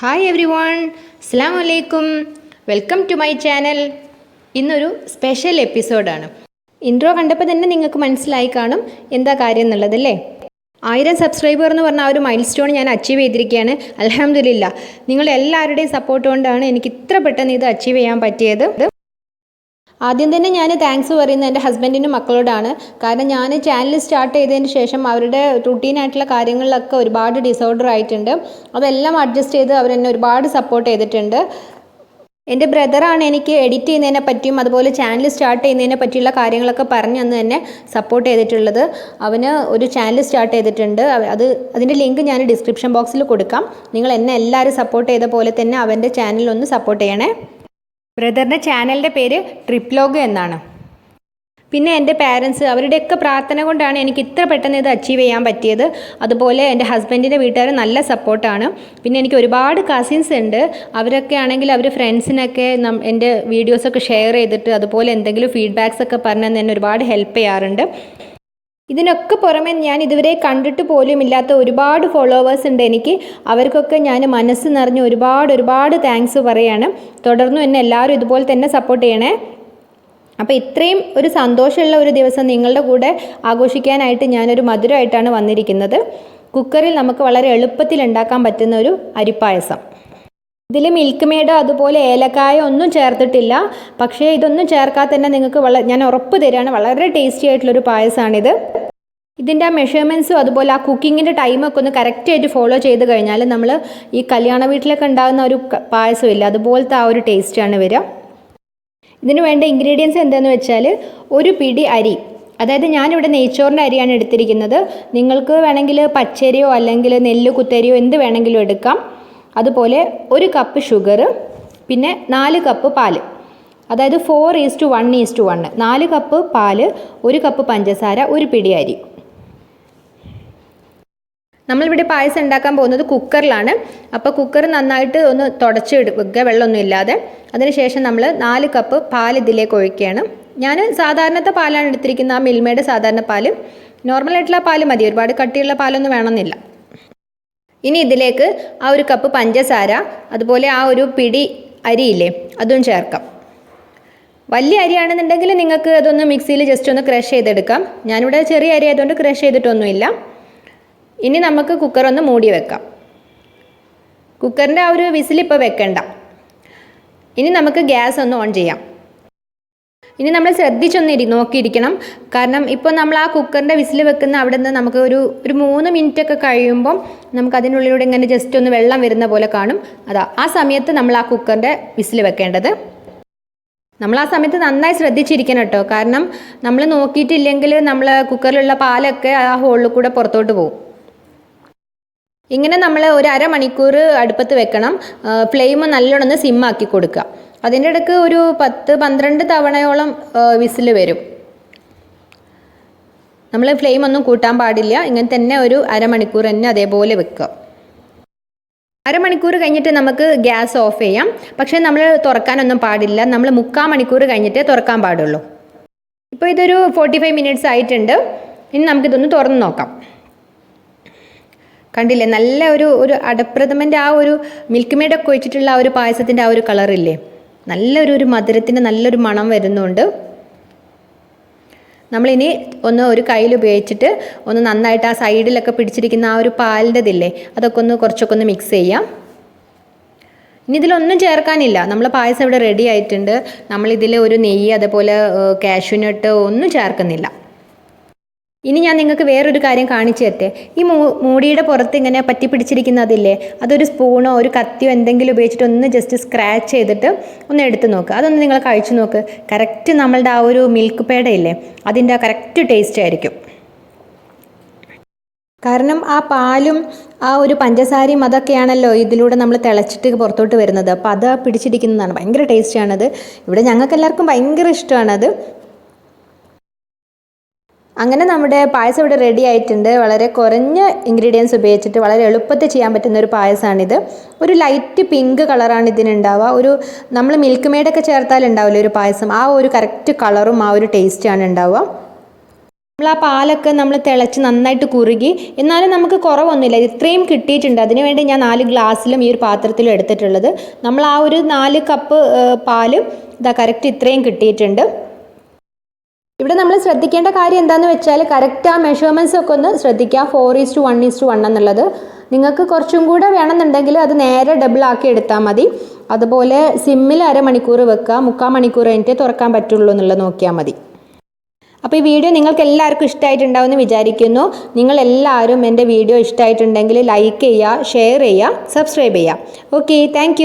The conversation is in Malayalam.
ഹായ് എവ്രി വൺ, അസ്സലാമു അലൈക്കും. Welcome to my channel. ഇന്നൊരു സ്പെഷ്യൽ എപ്പിസോഡാണ്. ഇൻട്രോ കണ്ടപ്പോൾ തന്നെ നിങ്ങൾക്ക് മനസ്സിലായി കാണും എന്താ കാര്യം എന്നുള്ളതല്ലേ. 1000 സബ്സ്ക്രൈബർ എന്ന് പറഞ്ഞ ആ ഒരു മൈൽ സ്റ്റോൺ ഞാൻ അച്ചീവ് ചെയ്തിരിക്കുകയാണ്. അൽഹംദുലില്ലാ, നിങ്ങളെല്ലാവരുടെയും സപ്പോർട്ട് കൊണ്ടാണ് എനിക്ക് ഇത്ര പെട്ടെന്ന് ഇത് അച്ചീവ് ചെയ്യാൻ പറ്റിയത്. ആദ്യം തന്നെ ഞാൻ താങ്ക്സ് പറയുന്നത് എൻ്റെ ഹസ്ബൻഡിനും മക്കളോടാണ്. കാരണം ഞാൻ ചാനൽ സ്റ്റാർട്ട് ചെയ്തതിന് ശേഷം അവരുടെ റുട്ടീനായിട്ടുള്ള കാര്യങ്ങളിലൊക്കെ ഒരുപാട് ഡിസോർഡർ ആയിട്ടുണ്ട്. അതെല്ലാം അഡ്ജസ്റ്റ് ചെയ്ത് അവരെന്നെ ഒരുപാട് സപ്പോർട്ട് ചെയ്തിട്ടുണ്ട്. എൻ്റെ ബ്രദറാണ് എനിക്ക് എഡിറ്റ് ചെയ്യുന്നതിനെ പറ്റിയും അതുപോലെ ചാനൽ സ്റ്റാർട്ട് ചെയ്യുന്നതിനെ പറ്റിയുള്ള കാര്യങ്ങളൊക്കെ പറഞ്ഞു തന്ന് തന്നെ സപ്പോർട്ട് ചെയ്തിട്ടുള്ളത്. അവന് ഒരു ചാനൽ സ്റ്റാർട്ട് ചെയ്തിട്ടുണ്ട്. അതിൻ്റെ ലിങ്ക് ഞാൻ ഡിസ്ക്രിപ്ഷൻ ബോക്സിൽ കൊടുക്കാം. നിങ്ങൾ എന്നെ എല്ലാവരും സപ്പോർട്ട് ചെയ്ത പോലെ തന്നെ അവൻ്റെ ചാനലൊന്ന് സപ്പോർട്ട് ചെയ്യണേ. ബ്രദറിൻ്റെ ചാനലിൻ്റെ പേര് ട്രിപ്ലോഗ് എന്നാണ്. പിന്നെ എൻ്റെ പാരൻസ്, അവരുടെയൊക്കെ പ്രാർത്ഥന കൊണ്ടാണ് എനിക്ക് ഇത്ര പെട്ടെന്ന് ഇത് അച്ചീവ് ചെയ്യാൻ പറ്റിയത്. അതുപോലെ എൻ്റെ ഹസ്ബൻഡിൻ്റെ വീട്ടുകാർ നല്ല സപ്പോർട്ടാണ്. പിന്നെ എനിക്ക് ഒരുപാട് കസിൻസ് ഉണ്ട്. അവരൊക്കെ ആണെങ്കിൽ അവർ ഫ്രണ്ട്സിനൊക്കെ എൻ്റെ വീഡിയോസൊക്കെ ഷെയർ ചെയ്തിട്ട് അതുപോലെ എന്തെങ്കിലും ഫീഡ്ബാക്സ് ഒക്കെ പറഞ്ഞ് എന്നെ ഒരുപാട് ഹെൽപ്പ് ചെയ്യാറുണ്ട്. ഇതിനൊക്കെ പുറമെ ഞാൻ ഇതുവരെ കണ്ടിട്ട് പോലും ഇല്ലാത്ത ഒരുപാട് ഫോളോവേഴ്സ് ഉണ്ട് എനിക്ക്. അവർക്കൊക്കെ ഞാൻ മനസ്സ് നിറഞ്ഞ് ഒരുപാട് താങ്ക്സ് പറയാണ്. തുടർന്നും എന്നെ എല്ലാവരും ഇതുപോലെ തന്നെ സപ്പോർട്ട് ചെയ്യണേ. അപ്പോൾ ഇത്രയും ഒരു സന്തോഷമുള്ള ഒരു ദിവസം നിങ്ങളുടെ കൂടെ ആഘോഷിക്കാനായിട്ട് ഞാനൊരു മധുരമായിട്ടാണ് വന്നിരിക്കുന്നത്. കുക്കറിൽ നമുക്ക് വളരെ എളുപ്പത്തിൽ ഉണ്ടാക്കാൻ പറ്റുന്ന ഒരു അരിപ്പായസം. ഇതിൽ മിൽക്ക് മെയ്ഡോ അതുപോലെ ഏലക്കായോ ഒന്നും ചേർത്തിട്ടില്ല. പക്ഷേ ഇതൊന്നും ചേർക്കാതെ തന്നെ നിങ്ങൾക്ക് ഞാൻ ഉറപ്പ് തരികയാണ്, വളരെ ടേസ്റ്റി ആയിട്ടുള്ളൊരു പായസമാണിത്. ഇതിൻ്റെ ആ മെഷർമെൻറ്റ്സും അതുപോലെ ആ കുക്കിങ്ങിൻ്റെ ടൈമൊക്കെ ഒന്ന് കറക്റ്റായിട്ട് ഫോളോ ചെയ്ത് കഴിഞ്ഞാൽ നമ്മൾ ഈ കല്യാണ വീട്ടിലൊക്കെ ഉണ്ടാകുന്ന ഒരു പായസമില്ല, അതുപോലത്തെ ആ ഒരു ടേസ്റ്റാണ് വരിക. ഇതിന് വേണ്ട ഇൻഗ്രീഡിയൻസ് എന്താണെന്ന് വെച്ചാൽ, ഒരു പിടി അരി, അതായത് ഞാനിവിടെ നെയ്ച്ചോറിൻ്റെ അരിയാണ് എടുത്തിരിക്കുന്നത്. നിങ്ങൾക്ക് വേണമെങ്കിൽ പച്ചരിയോ അല്ലെങ്കിൽ നെല്ല് കുത്തരിയോ എന്ത് വേണമെങ്കിലും എടുക്കാം. അതുപോലെ 1 കപ്പ് ഷുഗർ, പിന്നെ 4 കപ്പ് പാല്, അതായത് 4:1:1. 4 കപ്പ് പാല്, 1 കപ്പ് പഞ്ചസാര, 1 പിടി അരി. നമ്മളിവിടെ പായസം ഉണ്ടാക്കാൻ പോകുന്നത് കുക്കറിലാണ്. അപ്പോൾ കുക്കർ നന്നായിട്ട് ഒന്ന് തുടച്ച് വെക്കുക, വെള്ളമൊന്നും ഇല്ലാതെ. അതിനുശേഷം നമ്മൾ 4 കപ്പ് പാൽ ഇതിലേക്ക് ഒഴിക്കുകയാണ്. ഞാൻ സാധാരണത്തെ പാലാണ് എടുത്തിരിക്കുന്നത്, ആ മിൽമയുടെ സാധാരണ പാല്. നോർമലായിട്ടുള്ള പാല് മതി, ഒരുപാട് കട്ടിയുള്ള പാലൊന്നും വേണമെന്നില്ല. ഇനി ഇതിലേക്ക് ആ 1 കപ്പ് പഞ്ചസാര, അതുപോലെ ആ 1 പിടി അരിയില്ലേ അതും ചേർക്കാം. വലിയ അരിയാണെന്നുണ്ടെങ്കിൽ നിങ്ങൾക്ക് അതൊന്ന് മിക്സിയിൽ ജസ്റ്റ് ഒന്ന് ക്രഷ് ചെയ്തെടുക്കാം. ഞാനിവിടെ ചെറിയ അരി ആയതുകൊണ്ട് ക്രഷ് ചെയ്തിട്ടൊന്നുമില്ല. ഇനി നമുക്ക് കുക്കർ ഒന്ന് മൂടി വെക്കാം. കുക്കറിൻ്റെ ആ ഒരു വിസിൽ ഇപ്പോൾ വെക്കണ്ട. ഇനി നമുക്ക് ഗ്യാസ് ഒന്ന് ഓൺ ചെയ്യാം. ഇനി നമ്മൾ ശ്രദ്ധിച്ചൊന്ന് നോക്കിയിരിക്കണം. കാരണം ഇപ്പോൾ നമ്മൾ ആ കുക്കറിൻ്റെ വിസിൽ വെക്കുന്ന അവിടെ നിന്ന് നമുക്ക് ഒരു 3 മിനിറ്റ് ഒക്കെ കഴിയുമ്പം നമുക്ക് അതിനുള്ളിലൂടെ ഇങ്ങനെ ജസ്റ്റ് ഒന്ന് വെള്ളം വരുന്ന പോലെ കാണും. ആ സമയത്ത് നമ്മൾ ആ കുക്കറിൻ്റെ വിസിൽ വെക്കേണ്ടത്. നമ്മൾ ആ സമയത്ത് നന്നായി ശ്രദ്ധിച്ചിരിക്കണം കേട്ടോ. കാരണം നമ്മൾ നോക്കിയിട്ടില്ലെങ്കിൽ നമ്മൾ കുക്കറിലുള്ള പാലൊക്കെ ആ ഹോളിൽ കൂടെ പുറത്തോട്ട് പോകും. ഇങ്ങനെ നമ്മൾ ഒരു അരമണിക്കൂർ അടുപ്പത്ത് വെക്കണം. ഫ്ലെയിം നല്ലോണം സിമ്മാക്കി കൊടുക്കുക. അതിൻ്റെ ഇടയ്ക്ക് ഒരു 10-12 തവണയോളം വിസിൽ വരും. നമ്മൾ ഫ്ലെയിം ഒന്നും കൂട്ടാൻ പാടില്ല. ഇങ്ങനെ തന്നെ ഒരു അരമണിക്കൂർ തന്നെ അതേപോലെ വെക്കുക. അരമണിക്കൂർ കഴിഞ്ഞിട്ട് നമുക്ക് ഗ്യാസ് ഓഫ് ചെയ്യാം. പക്ഷേ നമ്മൾ തുറക്കാനൊന്നും പാടില്ല. നമ്മൾ 3/4 മണിക്കൂർ കഴിഞ്ഞിട്ടേ തുറക്കാൻ പാടുള്ളൂ. ഇപ്പോൾ ഇതൊരു 45 മിനിറ്റ്സ് ആയിട്ടുണ്ട്. ഇനി നമുക്കിതൊന്ന് തുറന്ന് നോക്കാം. കണ്ടില്ലേ, നല്ല ഒരു അടപ്രഥമൻ്റെ ആ ഒരു മിൽക്ക് മെയ്ഡൊക്കെ ഒഴിച്ചിട്ടുള്ള ആ ഒരു പായസത്തിൻ്റെ ആ ഒരു കളറില്ലേ, നല്ലൊരു മധുരത്തിൻ്റെ നല്ലൊരു മണം വരുന്നുണ്ട്. നമ്മളിനി ഒരു കയ്യിൽ ഉപയോഗിച്ചിട്ട് ഒന്ന് നന്നായിട്ട് ആ സൈഡിലൊക്കെ പിടിച്ചിരിക്കുന്ന ആ ഒരു പാലിൻ്റെ ഇതില്ലേ അതൊക്കെ കുറച്ചൊക്കെ ഒന്ന് മിക്സ് ചെയ്യാം. ഇനി ഇതിലൊന്നും ചേർക്കാനില്ല. നമ്മൾ പായസം ഇവിടെ റെഡി ആയിട്ടുണ്ട്. നമ്മളിതിൽ ഒരു നെയ്യ് അതുപോലെ കാഷ്യൂനട്ട് ഒന്നും ചേർക്കുന്നില്ല. ഇനി ഞാൻ നിങ്ങൾക്ക് വേറൊരു കാര്യം കാണിച്ചു തരട്ടെ. ഈ മൂടിയുടെ പുറത്ത് ഇങ്ങനെ പറ്റി പിടിച്ചിരിക്കുന്നതില്ലേ, അതൊരു സ്പൂണോ ഒരു കത്തിയോ എന്തെങ്കിലും ഉപയോഗിച്ചിട്ട് ഒന്ന് ജസ്റ്റ് സ്ക്രാച്ച് ചെയ്തിട്ട് ഒന്ന് എടുത്ത് നോക്കുക. അതൊന്ന് നിങ്ങൾ കഴിച്ചു നോക്ക്. കറക്റ്റ് നമ്മളുടെ ആ ഒരു മിൽക്ക് പേട ഇല്ലേ അതിൻ്റെ കറക്റ്റ് ടേസ്റ്റ് ആയിരിക്കും. കാരണം ആ പാലും ആ ഒരു പഞ്ചസാരയും അതൊക്കെയാണല്ലോ ഇതിലൂടെ നമ്മൾ തിളച്ചിട്ട് പുറത്തോട്ട് വരുന്നത്. അപ്പോൾ അത് പിടിച്ചിരിക്കുന്നതാണ്. ഭയങ്കര ടേസ്റ്റിയാണത്. ഇവിടെ ഞങ്ങൾക്ക് എല്ലാവർക്കും ഭയങ്കര ഇഷ്ടമാണത്. അങ്ങനെ നമ്മുടെ പായസം ഇവിടെ റെഡി ആയിട്ടുണ്ട്. വളരെ കുറഞ്ഞ ഇൻഗ്രീഡിയൻസ് ഉപയോഗിച്ചിട്ട് വളരെ എളുപ്പത്തിൽ ചെയ്യാൻ പറ്റുന്ന ഒരു പായസമാണിത്. ഒരു ലൈറ്റ് പിങ്ക് കളറാണ് ഇതിനുണ്ടാവുക. നമ്മൾ മിൽക്ക് മെയ്ഡൊക്കെ ചേർത്താൽ ഉണ്ടാവില്ല ഒരു പായസം, ആ ഒരു കറക്റ്റ് കളറും ആ ഒരു ടേസ്റ്റാണ് ഉണ്ടാവുക. നമ്മൾ ആ പാലൊക്കെ നമ്മൾ തിളച്ച് നന്നായിട്ട് കുറുകി, എന്നാലും നമുക്ക് കുറവൊന്നുമില്ല, ഇത്രയും കിട്ടിയിട്ടുണ്ട്. അതിനുവേണ്ടി ഞാൻ 4 ഗ്ലാസ്സിലും ഈ ഒരു പാത്രത്തിലും എടുത്തിട്ടുള്ളത്. നമ്മൾ ആ ഒരു 4 കപ്പ് പാലും ഇതാ കറക്റ്റ് ഇത്രയും കിട്ടിയിട്ടുണ്ട്. ഇവിടെ നമ്മൾ ശ്രദ്ധിക്കേണ്ട കാര്യം എന്താണെന്ന് വെച്ചാൽ കറക്റ്റ് ആ മെഷർമെൻറ്റ്സ് ഒക്കെ ഒന്ന് ശ്രദ്ധിക്കുക. 4:1:1 എന്നുള്ളത്. നിങ്ങൾക്ക് കുറച്ചും കൂടെ വേണമെന്നുണ്ടെങ്കിൽ അത് നേരെ ഡബിൾ ആക്കി എടുത്താൽ മതി. അതുപോലെ സിമ്മിൽ 1/2 മണിക്കൂർ വെക്കുക, 3/4 മണിക്കൂർ കഴിഞ്ഞിട്ട് തുറക്കാൻ പറ്റുള്ളൂ എന്നുള്ളത് നോക്കിയാൽ മതി. അപ്പോൾ ഈ വീഡിയോ നിങ്ങൾക്ക് എല്ലാവർക്കും ഇഷ്ടമായിട്ടുണ്ടാവുമെന്ന് വിചാരിക്കുന്നു. നിങ്ങളെല്ലാവരും എൻ്റെ വീഡിയോ ഇഷ്ടമായിട്ടുണ്ടെങ്കിൽ ലൈക്ക് ചെയ്യുക, ഷെയർ ചെയ്യുക, സബ്സ്ക്രൈബ് ചെയ്യുക. Okay, thank